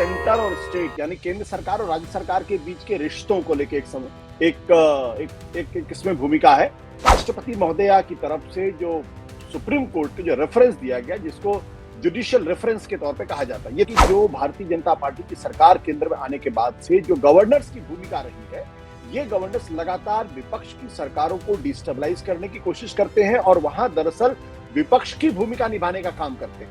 Centre और state यानी केंद्र सरकार और राज्य सरकार के बीच के रिश्तों को लेकर एक इसमें भूमिका है। राष्ट्रपति महोदया की तरफ से जो सुप्रीम कोर्ट के जो रेफरेंस दिया गया, जिसको जुडिशियल रेफरेंस के तौर पे कहा जाता है, ये कि जो भारतीय जनता पार्टी की सरकार केंद्र में आने के बाद से जो गवर्नर्स की भूमिका रही है, ये गवर्नर्स लगातार विपक्ष की सरकारों को डिस्टेबलाइज करने की कोशिश करते हैं और वहां दरअसल विपक्ष की भूमिका निभाने का काम करते हैं।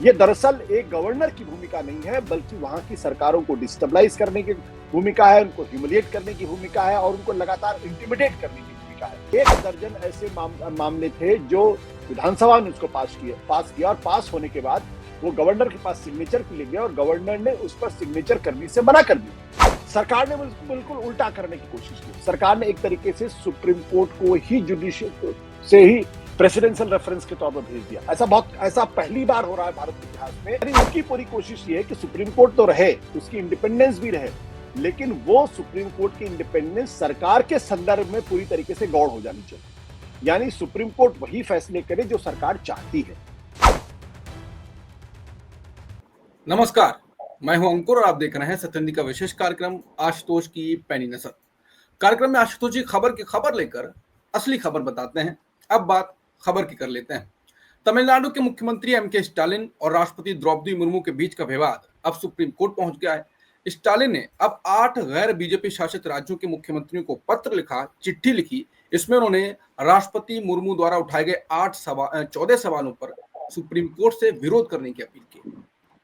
ये दरअसल एक गवर्नर की भूमिका नहीं है, बल्कि वहां की सरकारों को डिस्टेबलाइज करने की भूमिका है, उनको ह्यूमिलिएट करने की भूमिका है और उनको लगातार इंटिमिडेट करने की भूमिका है। 1 दर्जन ऐसे मामले थे जो विधानसभा ने उसको पास किया और पास होने के बाद वो गवर्नर के पास सिग्नेचर के लिए गया और गवर्नर ने उस पर सिग्नेचर करने से मना कर दिया। सरकार ने बिल्कुल उल्टा करने की कोशिश की। सरकार ने एक तरीके से सुप्रीम कोर्ट को ही जुडिशियल से ही प्रेसिडेंशियल रेफरेंस के तौर पर भेज दिया। ऐसा पहली बार हो रहा है भारत के इतिहास में। उनकी पूरी कोशिश ये है कि सुप्रीम कोर्ट तो रहे, उसकी इंडिपेंडेंस भी रहे, लेकिन वो सुप्रीम कोर्ट की इंडिपेंडेंस सरकार के संदर्भ में पूरी तरीके से गौड़ हो जानी चाहिए। यानी सुप्रीम कोर्ट वही फैसले करे जो सरकार चाहती है। नमस्कार, मैं हूं अंकुर और आप देख रहे हैं सत्येंद्र का विशेष कार्यक्रम आशुतोष की पैनी नजर। कार्यक्रम में आशुतोष जी खबर की खबर लेकर असली खबर बताते हैं। अब बात खबर की कर लेते हैं। तमिलनाडु के मुख्यमंत्री एमके स्टालिन और राष्ट्रपति द्रौपदी मुर्मू के बीच का विवाद अब सुप्रीम कोर्ट पहुंच गया है। स्टालिन ने अब 8 गैर बीजेपी शासित राज्यों के मुख्यमंत्रियों को पत्र लिखा, चिट्ठी लिखी। इसमें उन्होंने राष्ट्रपति मुर्मू द्वारा उठाए गए 14 सवालों पर सुप्रीम कोर्ट से विरोध करने की अपील की।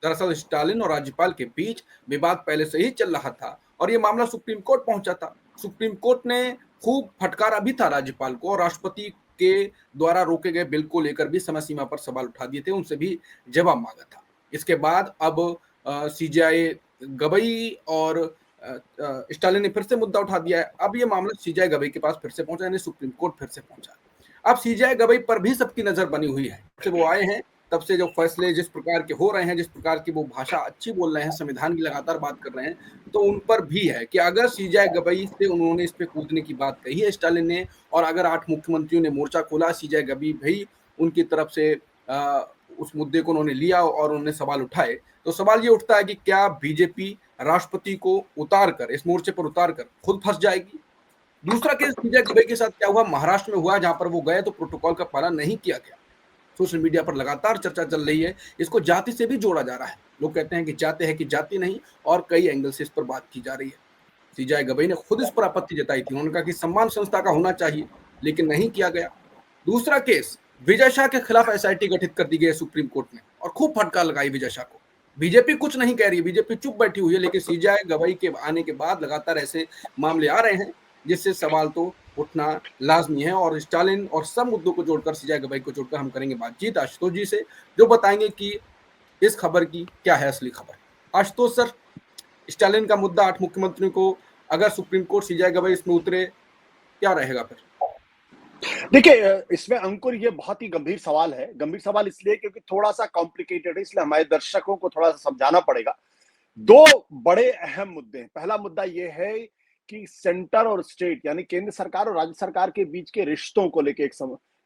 दरअसल स्टालिन और राज्यपाल के बीच विवाद पहले से ही चल रहा था और यह मामला सुप्रीम कोर्ट पहुंचा था। सुप्रीम कोर्ट ने खूब फटकारा भी था राज्यपाल को और राष्ट्रपति के द्वारा रोके गए बिल को लेकर भी समय सीमा पर सवाल उठा दिए थे, उनसे भी जवाब मांगा था। इसके बाद अब सीजेआई गवई और स्टालिन ने फिर से मुद्दा उठा दिया है। अब यह मामला सीजेआई गवई के पास फिर से पहुंचा, यानी सुप्रीम कोर्ट फिर से पहुंचा। अब सीजेआई गवई पर भी सबकी नजर बनी हुई है। जब वो आए हैं तब से जो फैसले जिस प्रकार के हो रहे हैं, जिस प्रकार की वो भाषा अच्छी बोल रहे हैं, संविधान की लगातार बात कर रहे हैं, तो उन पर भी है कि अगर सीजेआई गवई से उन्होंने इस पे कूदने की बात कही है स्टालिन ने, और अगर 8 मुख्यमंत्रियों ने मोर्चा खोला, सीजेआई गवई भी उनकी तरफ से उस मुद्दे को उन्होंने लिया और उन्होंने सवाल उठाए, तो सवाल ये उठता है कि क्या बीजेपी राष्ट्रपति को उतार कर, इस मोर्चे पर उतार कर खुद फंस जाएगी। दूसरा केस सीजेआई गवई के साथ क्या हुआ, महाराष्ट्र में हुआ, जहां पर वो गए तो प्रोटोकॉल का पालन नहीं किया गया। सोशल मीडिया पर लगातार चर्चा चल रही है, इसको जाति से भी जोड़ा जा रहा है। लोग कहते हैं कि जाते हैं कि जाति नहीं, और कई एंगल से इस पर बात की जा रही है। सीजेआई गवई ने खुद इस पर आपत्ति जताई थी। उन्होंने कहा कि सम्मान संस्था का होना चाहिए, लेकिन नहीं किया गया। दूसरा केस, विजय शाह के खिलाफ एसआईटी गठित कर दी गई सुप्रीम कोर्ट ने और खूब फटकार लगाई विजय शाह को। बीजेपी कुछ नहीं कह रही है, बीजेपी चुप बैठी हुई है, लेकिन सीजेआई गवई के आने के बाद लगातार ऐसे मामले आ रहे हैं जिससे सवाल तो उठना लाजमी है। और स्टालिन और सब मुद्दों को जोड़कर, सीजेआई गवई को जोड़कर हम करेंगे बातचीत आशुतोष जी से, जो बताएंगे कि इस खबर की क्या है असली खबर। आशुतोष सर, स्टालिन का मुद्दा 8 मुख्यमंत्रियों को, अगर सुप्रीम कोर्ट सीजेआई गवई इसमें उतरे, क्या रहेगा फिर? देखिए, इसमें अंकुर ये बहुत ही गंभीर सवाल है। गंभीर सवाल इसलिए क्योंकि थोड़ा सा कॉम्प्लिकेटेड है, इसलिए हमारे दर्शकों को थोड़ा सा समझाना पड़ेगा। 2 बड़े अहम मुद्दे हैं। पहला मुद्दा ये है कि सेंटर और स्टेट यानी केंद्र सरकार और राज्य सरकार के बीच के रिश्तों को लेके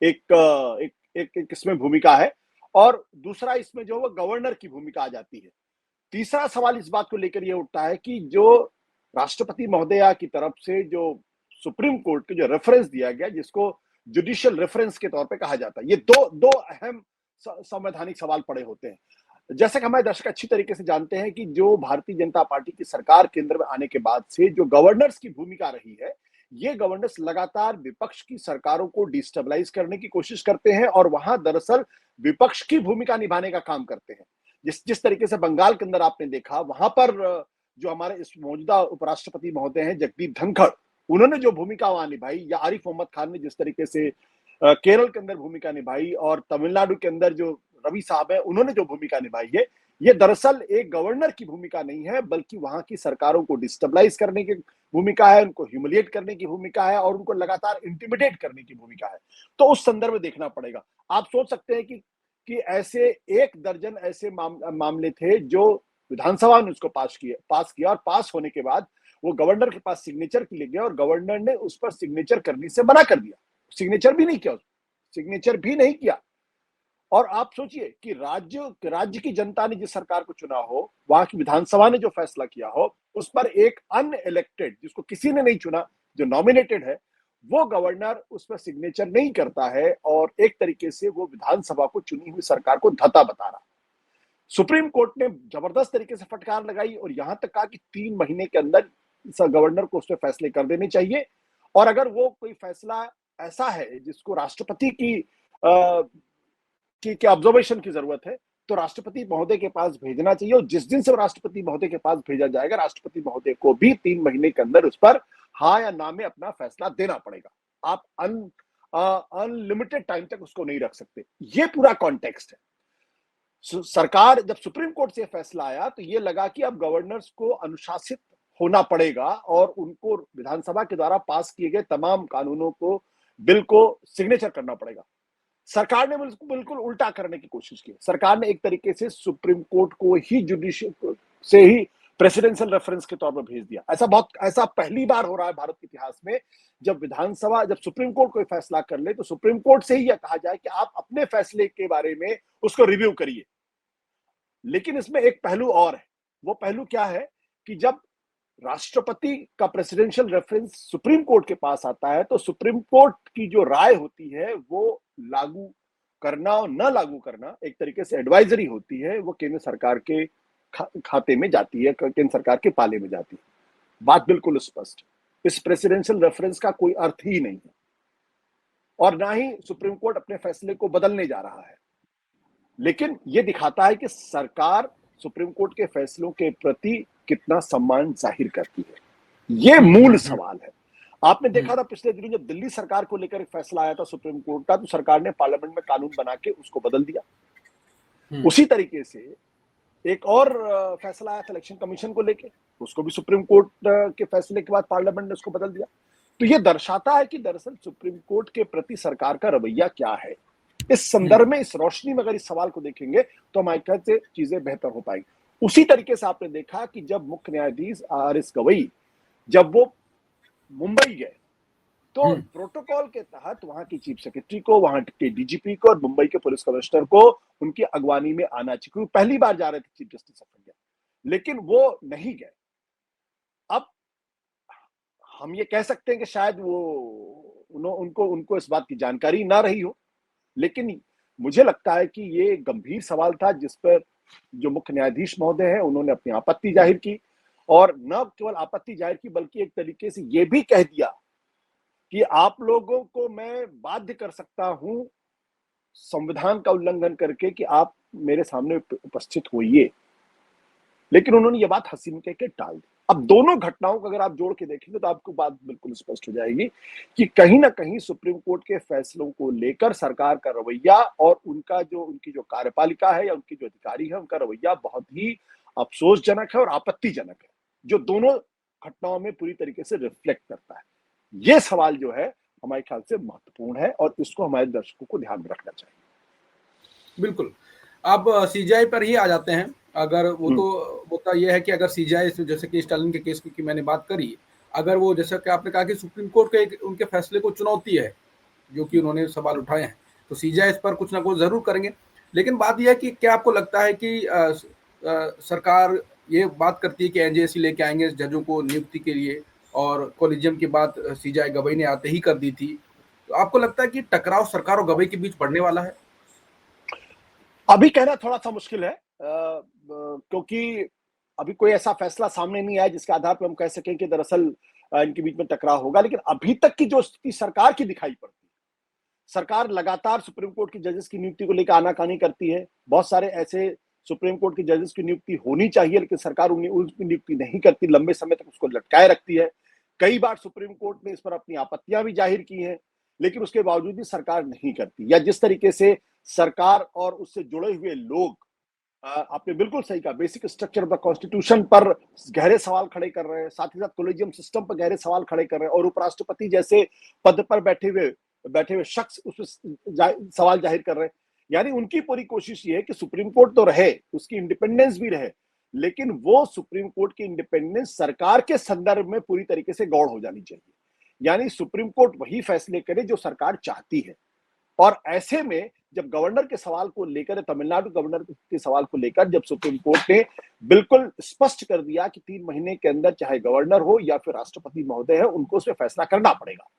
एक इसमें भूमिका है, और दूसरा इसमें जो वो गवर्नर की भूमिका आ जाती है। तीसरा सवाल इस बात को लेकर ये उठता है कि जो राष्ट्रपति महोदया की तरफ से जो सुप्रीम कोर्ट के जो रेफरेंस दिया गया, जिसको जुडिशियल रेफरेंस के तौर पे कहा जाता है, ये दो अहम संवैधानिक सवाल पड़े होते हैं। जैसे कि हमारे दर्शक अच्छी तरीके से जानते हैं कि जो भारतीय जनता पार्टी की सरकार केंद्र में आने के बाद से जो गवर्नर्स की भूमिका रही है, ये गवर्नर्स लगातार विपक्ष की सरकारों को डिस्टेबलाइज करने की कोशिश करते हैं और वहां दरअसल विपक्ष की भूमिका निभाने का काम करते हैं। जिस तरीके से बंगाल के अंदर आपने देखा, वहां पर जो हमारे इस मौजूदा उपराष्ट्रपति महोदय हैं जगदीप धनखड़, उन्होंने जो भूमिका वहां निभाई, या आरिफ मोहम्मद खान ने जिस तरीके से केरल के अंदर भूमिका निभाई, और तमिलनाडु के अंदर जो रवि साहब है उन्होंने जो भूमिका निभाई है, ये दरअसल एक गवर्नर की भूमिका नहीं है, बल्कि वहां की सरकारों को डिस्टेबलाइज करने की भूमिका है, उनको ह्यूमिलिएट करने की भूमिका है और उनको लगातार इंटिमिडेट करने की भूमिका है। तो उस संदर्भ में देखना पड़ेगा। आप सोच सकते हैं कि ऐसे 1 दर्जन ऐसे मामले थे जो विधानसभा ने उसको पास किया और पास होने के बाद वो गवर्नर के पास सिग्नेचर के लिए गया और गवर्नर ने उस पर सिग्नेचर करने से मना कर दिया। सिग्नेचर भी नहीं किया और आप सोचिए कि राज्य की जनता ने जिस सरकार को चुना हो, वहां की विधानसभा ने जो फैसला किया हो, उस पर एक अनइलेक्टेड, जिसको किसी ने नहीं चुना, जो नॉमिनेटेड है, वो गवर्नर उस पर सिग्नेचर नहीं करता है और एक तरीके से वो विधानसभा को चुनी हुई सरकार को धता बता रहा। सुप्रीम कोर्ट ने जबरदस्त तरीके से फटकार लगाई और यहां तक कहा कि 3 महीने के अंदर गवर्नर को उस पर फैसले कर देने चाहिए, और अगर वो कोई फैसला ऐसा है जिसको राष्ट्रपति की ऑब्जर्वेशन की जरूरत है, तो राष्ट्रपति महोदय के पास भेजना चाहिए, और जिस दिन से राष्ट्रपति महोदय के पास भेजा जाएगा, राष्ट्रपति महोदय को भी 3 महीने के अंदर उस पर हाँ या ना में अपना फैसला देना पड़ेगा। आप अनलिमिटेड टाइम तक उसको नहीं रख सकते। ये पूरा कॉन्टेक्स्ट है। सरकार, जब सुप्रीम कोर्ट से फैसला आया तो ये लगा कि अब गवर्नर्स को अनुशासित होना पड़ेगा और उनको विधानसभा के द्वारा पास किए गए तमाम कानूनों को, बिल को सिग्नेचर करना पड़ेगा। सरकार ने बिल्कुल उल्टा करने की कोशिश की। सरकार ने एक तरीके से सुप्रीम कोर्ट को ही जुडिशियल से ही प्रेसिडेंशियल रेफरेंस के तौर पर भेज दिया। ऐसा पहली बार हो रहा है भारत के इतिहास में, जब सुप्रीम कोर्ट कोई फैसला कर ले तो सुप्रीम कोर्ट से ही यह कहा जाए कि आप अपने फैसले के बारे में उसको रिव्यू करिए। लेकिन इसमें एक पहलू और है। वो पहलू क्या है कि जब राष्ट्रपति का प्रेसिडेंशियल रेफरेंस सुप्रीम कोर्ट के पास आता है तो सुप्रीम कोर्ट की जो राय होती है वो लागू करना और न लागू करना एक तरीके से एडवाइजरी होती है, वो केंद्र सरकार के खाते में जाती है, केंद्र सरकार के पाले में जाती है। बात बिल्कुल स्पष्ट। इस प्रेसिडेंशियल रेफरेंस का कोई अर्थ ही नहीं है और ना ही सुप्रीम कोर्ट अपने फैसले को बदलने जा रहा है। लेकिन यह दिखाता है कि सरकार सुप्रीम कोर्ट के फैसलों के प्रति कितना सम्मान जाहिर करती है। यह मूल सवाल है। आपने देखा था पिछले दिनों जब दिल्ली सरकार को लेकर एक फैसला आया था सुप्रीम कोर्ट का, तो सरकार ने पार्लियामेंट में कानून बना के उसको बदल दिया। उसी तरीके से एक और फैसला आया था इलेक्शन कमीशन को लेकर, उसको भी सुप्रीम कोर्ट के फैसले के बाद पार्लियामेंट ने उसको बदल दिया। तो यह दर्शाता है कि दरअसल सुप्रीम कोर्ट के प्रति सरकार का रवैया क्या है। इस संदर्भ में, इस रोशनी में अगर इस सवाल को देखेंगे तो हमारे ख्याल से चीजें बेहतर हो पाएंगी। उसी तरीके से आपने देखा कि जब मुख्य न्यायाधीश RS गवई जब वो मुंबई गए तो प्रोटोकॉल के तहत वहां की चीफ सेक्रेटरी को, वहां के DGP को और मुंबई के पुलिस कमिश्नर को उनकी अगवानी में आना चाहिए, क्योंकि पहली बार जा रहे थे चीफ जस्टिस ऑफ इंडिया, लेकिन वो नहीं गए। अब हम ये कह सकते हैं कि शायद उनको इस बात की जानकारी ना रही हो, लेकिन मुझे लगता है कि ये गंभीर सवाल था जिस पर जो मुख्य न्यायाधीश महोदय हैं उन्होंने अपनी आपत्ति जाहिर की, और न केवल आपत्ति जाहिर की बल्कि एक तरीके से ये भी कह दिया कि आप लोगों को मैं बाध्य कर सकता हूं संविधान का उल्लंघन करके कि आप मेरे सामने उपस्थित होइए। लेकिन उन्होंने ये बात हंसी में कह के टाल दी। अब दोनों घटनाओं को अगर आप जोड़ के देखेंगे तो आपको बात बिल्कुल स्पष्ट हो जाएगी कि कहीं ना कहीं सुप्रीम कोर्ट के फैसलों को लेकर सरकार का रवैया और उनकी जो कार्यपालिका है या उनकी जो अधिकारी है उनका रवैया बहुत ही अफसोसजनक है और आपत्तिजनक है, जो दोनों घटनाओं में पूरी तरीके से रिफ्लेक्ट करता है। ये सवाल जो है हमारे ख्याल से महत्वपूर्ण है और इसको हमारे दर्शकों को ध्यान में रखना चाहिए। बिल्कुल। अब CJI पर ही आ जाते हैं। अगर वो तो होता यह है कि अगर CJI, जैसे कि स्टालिन के केस की मैंने बात करी, अगर वो जैसा कि आपने कहा कि सुप्रीम कोर्ट के उनके फैसले को चुनौती है जो कि उन्होंने सवाल उठाए हैं, तो CJI इस पर कुछ ना कुछ जरूर करेंगे। लेकिन बात यह है कि क्या आपको लगता है कि सरकार ये बात करती है कि NJSC लेके आएंगे जजों को नियुक्ति के लिए, और कॉलेजियम की बात CJI गवई ने आते ही कर दी थी, तो आपको लगता है कि टकराव सरकार और गवई के बीच बढ़ने वाला है? अभी कहना थोड़ा सा मुश्किल है क्योंकि अभी कोई ऐसा फैसला सामने नहीं आया जिसके आधार पर हम कह सकें कि दरअसल इनके बीच में टकराव होगा। लेकिन अभी तक की जो स्थिति सरकार की दिखाई पड़ती है, सरकार लगातार सुप्रीम कोर्ट की जजेस की नियुक्ति को लेकर आनाकानी करती है। बहुत सारे ऐसे सुप्रीम कोर्ट की जजेस की नियुक्ति होनी चाहिए लेकिन सरकार उनकी नियुक्ति नहीं करती, लंबे समय तक उसको लटकाए रखती है। कई बार सुप्रीम कोर्ट ने इस पर अपनी आपत्तियां भी जाहिर की हैं, लेकिन उसके बावजूद भी सरकार नहीं करती। या जिस तरीके से सरकार और उससे जुड़े हुए लोग, आपने बिल्कुल सही कहा, basic structure of the constitution पर गहरे सवाल खड़े कर रहे हैं, साथ ही साथ कॉलेजियम सिस्टम पर गहरे सवाल खड़े कर रहे हैं, और उपराष्ट्रपति जैसे पद पर बैठे हुए शख्स उस सवाल जाहिर कर रहे हैं। यानी उनकी पूरी कोशिश ये है कि सुप्रीम कोर्ट तो रहे, उसकी इंडिपेंडेंस भी रहे, लेकिन वो सुप्रीम कोर्ट की इंडिपेंडेंस सरकार के संदर्भ में पूरी तरीके से गौड़ हो जानी चाहिए। यानी सुप्रीम कोर्ट वही फैसले करे जो सरकार चाहती है, और ऐसे में जब गवर्नर के सवाल को लेकर, तमिलनाडु गवर्नर के सवाल को लेकर जब सुप्रीम कोर्ट ने बिल्कुल स्पष्ट कर दिया कि 3 महीने के अंदर चाहे गवर्नर हो या फिर राष्ट्रपति महोदय है, उनको उसमें फैसला करना पड़ेगा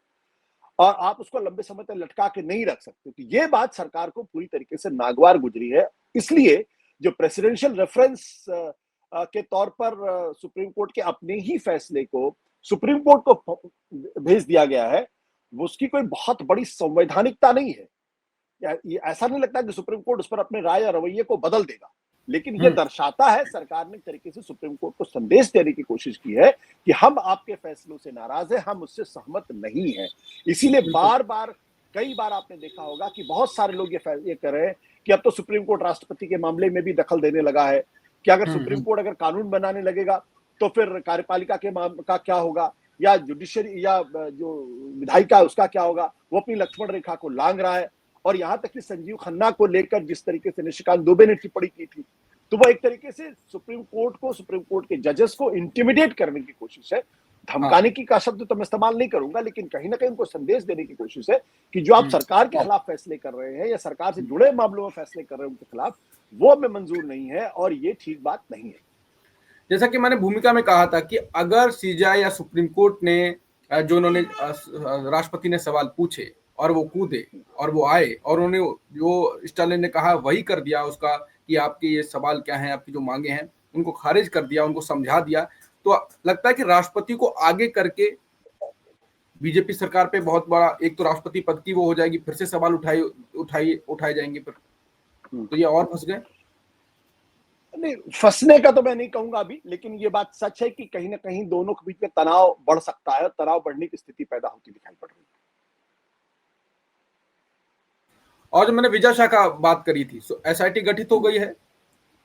और आप उसको लंबे समय तक लटका के नहीं रख सकते। तो ये बात सरकार को पूरी तरीके से नागवार गुजरी है। इसलिए जो प्रेसिडेंशियल रेफरेंस के तौर पर सुप्रीम कोर्ट के अपने ही फैसले को सुप्रीम कोर्ट को भेज दिया गया है, वो उसकी कोई बहुत बड़ी संवैधानिकता नहीं है। ये ऐसा नहीं लगता कि सुप्रीम कोर्ट उस पर अपने राय या रवैये को बदल देगा, लेकिन ये दर्शाता है, सरकार ने एक तरीके से सुप्रीम कोर्ट को संदेश देने की कोशिश की है कि हम आपके फैसलों से नाराज हैं, हम उससे सहमत नहीं हैं। इसीलिए बार बार, कई बार आपने देखा होगा कि बहुत सारे लोग ये कर रहे हैं कि अब तो सुप्रीम कोर्ट राष्ट्रपति के मामले में भी दखल देने लगा है कि अगर सुप्रीम कोर्ट अगर कानून बनाने लगेगा तो फिर कार्यपालिका का क्या होगा, या जुडिशरी या जो विधायिका उसका क्या होगा। वो अपनी लक्ष्मण रेखा को लांघ रहा है। और यहां तक कि संजीव खन्ना को लेकर जिस तरीके से निशिकांत दुबे ने टिप्पणी की थी, तो वो एक तरीके से सुप्रीम कोर्ट के जजेस को इंटिमिडेट करने की कोशिश है। धमकाने की का शब्द तो मैं इस्तेमाल नहीं करूंगा, लेकिन कहीं ना कहीं उनको संदेश देने की कोशिश है कि जो आप सरकार के खिलाफ फैसले कर रहे हैं या सरकार से जुड़े मामलों में फैसले कर रहे हैं उनके खिलाफ, वो हमें मंजूर नहीं है और ये ठीक बात नहीं है। जैसा कि मैंने भूमिका में कहा था कि अगर सीजेआई या सुप्रीम कोर्ट ने जो उन्होंने राष्ट्रपति ने सवाल पूछे और वो कूदे और वो आए और उन्होंने जो स्टालिन ने कहा वही कर दिया उसका कि आपके ये सवाल क्या हैं, आपकी जो मांगे हैं उनको खारिज कर दिया, उनको समझा दिया, तो लगता है कि राष्ट्रपति को आगे करके बीजेपी सरकार पे बहुत बड़ा, एक तो राष्ट्रपति पद की वो हो जाएगी, फिर से सवाल उठाए जाएंगे, फिर तो ये और फंस गए। नहीं, फंसने का तो मैं नहीं कहूंगा अभी, लेकिन ये बात सच है कि कहीं ना कहीं दोनों के बीच में तनाव बढ़ सकता है, तनाव बढ़ने की स्थिति पैदा होती दिखाई पड़ रही है। और जो मैंने विजय शाह का बात करी थी, एसआईटी गठित हो गई है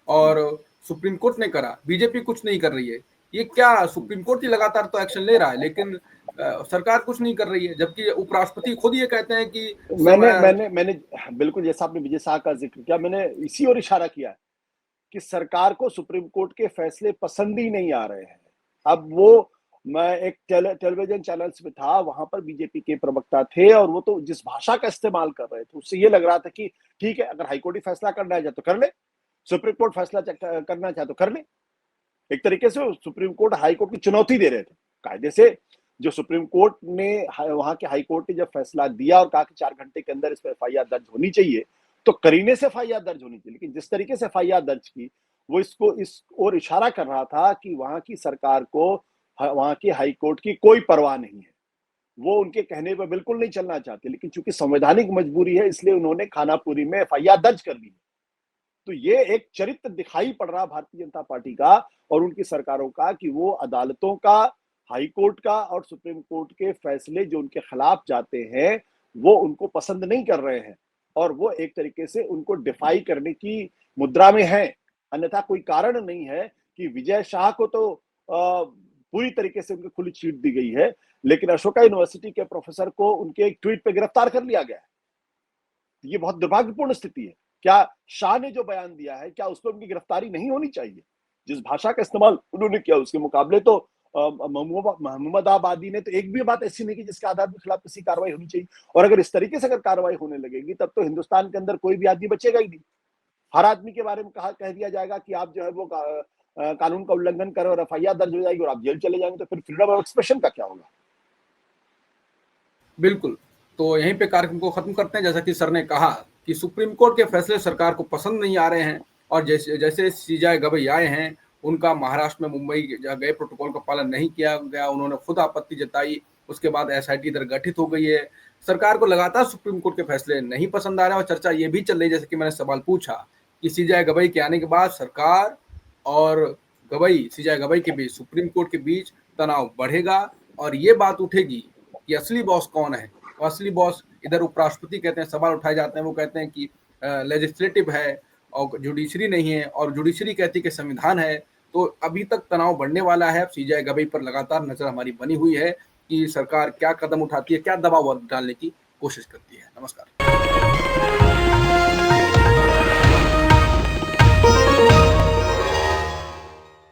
और सुप्रीम कोर्ट ने करा, बीजेपी कुछ नहीं कर रही है। ये क्या, सुप्रीम कोर्ट ही लगातार तो एक्शन ले रहा है लेकिन सरकार कुछ नहीं कर रही है, जबकि उपराष्ट्रपति खुद ये कहते हैं कि मैंने बिल्कुल, जैसा आपने विजय शाह का जिक्र किया, मैंने इसी और इशारा किया है कि सरकार को सुप्रीम कोर्ट के फैसले पसंद ही नहीं आ रहे हैं। अब वो, मैं एक टेलीविजन चैनल्स में था, वहां पर बीजेपी के प्रवक्ता थे और वो तो जिस भाषा का इस्तेमाल कर रहे थे उससे ये लग रहा था कि ठीक है, अगर हाईकोर्ट ही फैसला करना है तो कर ले, सुप्रीम कोर्ट फैसला करना चाहे तो कर ले। एक तरीके से सुप्रीम कोर्ट हाईकोर्ट की चुनौती दे रहे थे। कायदे से जो सुप्रीम कोर्ट ने, वहां के हाईकोर्ट ने जब फैसला दिया और कहा कि 4 घंटे के अंदर इस पर एफआईआर दर्ज होनी चाहिए, तो करीने से एफआईआर दर्ज होनी चाहिए, लेकिन जिस तरीके से एफआईआर दर्ज की, वो इसको इस और इशारा कर रहा था कि वहां की सरकार को, वहां की हाईकोर्ट की कोई परवाह नहीं है, वो उनके कहने पर बिल्कुल नहीं चलना चाहते, लेकिन चूंकि संवैधानिक मजबूरी है इसलिए उन्होंने खानापुरी में एफआईआर दर्ज कर दी। तो ये एक चरित्र दिखाई पड़ रहा भारतीय जनता पार्टी का और उनकी सरकारों का कि वो अदालतों का, हाई कोर्ट का और सुप्रीम कोर्ट के फैसले जो उनके खिलाफ जाते हैं वो उनको पसंद नहीं कर रहे हैं और वो एक तरीके से उनको डिफाई करने की मुद्रा में है। अन्यथा कोई कारण नहीं है कि विजय शाह को तो पूरी तरीके से उनको खुली छीट दी गई है, लेकिन अशोका यूनिवर्सिटी के प्रोफेसर को उनके एक ट्वीट पे गिरफ्तार कर लिया गया है। ये बहुत दुर्भाग्यपूर्ण स्थिति है। क्या शाह ने जो बयान दिया है, क्या उस पर उनकी गिरफ्तारी नहीं होनी चाहिए? जिस भाषा का इस्तेमाल उन्होंने किया उसके मुकाबले तो मोहम्मद आबादी ने तो एक भी बात ऐसी नहीं की जिसके आधार पर खिलाफ किसी कार्रवाई होनी चाहिए। और अगर इस तरीके से अगर कार्रवाई होने लगेगी तब तो हिंदुस्तान के अंदर कोई भी आदमी बचेगा ही नहीं। हर आदमी के बारे में कह दिया जाएगा कि आप जो है वो कानून का उल्लंघन करें और एफआईआर दर्ज हो जाएगी और आप जेल चले जाएंगे, तो फिर फ्रीडम ऑफ एक्सप्रेशन का क्या होगा? बिल्कुल, तो यहीं पे कार्यक्रम को खत्म करते हैं। जैसा कि सर ने कहा कि सुप्रीम कोर्ट के फैसले सरकार को पसंद नहीं आ रहे हैं और जैसे सीजेआई गवई आए हैं, उनका महाराष्ट्र में मुंबई गए प्रोटोकॉल का पालन नहीं किया गया, उन्होंने खुद आपत्ति जताई, उसके बाद एसआईटी इधर गठित हो गई है। सरकार को लगातार सुप्रीम कोर्ट के फैसले नहीं पसंद आ रहे हैं और चर्चा ये भी चल रही है, जैसे कि मैंने सवाल पूछा कि सीजेआई गवई के आने के बाद सरकार और सीजेआई गवई के बीच, सुप्रीम कोर्ट के बीच तनाव बढ़ेगा और ये बात उठेगी कि असली बॉस कौन है। असली बॉस इधर उपराष्ट्रपति कहते हैं, सवाल उठाए जाते हैं, वो कहते हैं कि लेजिस्लेटिव है और जुडिशरी नहीं है, और जुडिशरी कहती है कि संविधान है। तो अभी तक तनाव बढ़ने वाला है। सीजेआई गवई पर लगातार नजर हमारी बनी हुई है कि सरकार क्या कदम उठाती है, क्या दबाव डालने की कोशिश करती है। नमस्कार।